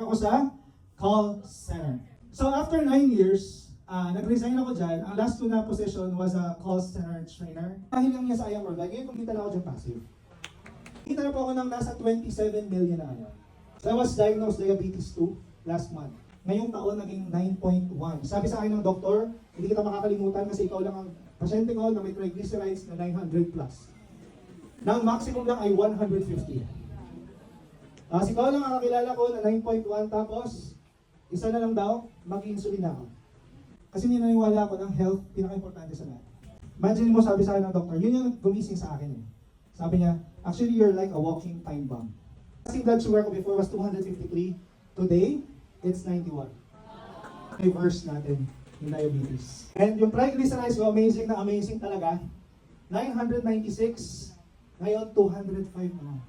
ako sa call center. So after 9 years, nag-resign ako dyan. Ang last 2 na position was a call center trainer. Dahil lang niya sa IAM World, ngayon kumita na ako dyan passive. Kita na po ako ng nasa 27 million na ano. So I was diagnosed diabetes 2 last month. Ngayong taon naging 9.1. Sabi sa akin ng doktor, hindi kita makakalimutan kasi ikaw lang ang pasyente ko na may triglycerides na 900 plus. Nang maximum lang ay 150. Si ikaw lang ang kakilala ko na 9.1 tapos isa na lang daw, mag-insulin na ako. Kasi ninaniwala ako ng health, pinaka-importante sa lahat. Imagine mo, sabi sa akin ng doktor, yun yung gumising sa akin eh. Sabi niya, actually you're like a walking time bomb. Kasi blood sugar ko before was 253. Today, it's 91. Reverse natin yung diabetes. And yung triglycerides ko, amazing na amazing talaga. 996, ngayon 205 na.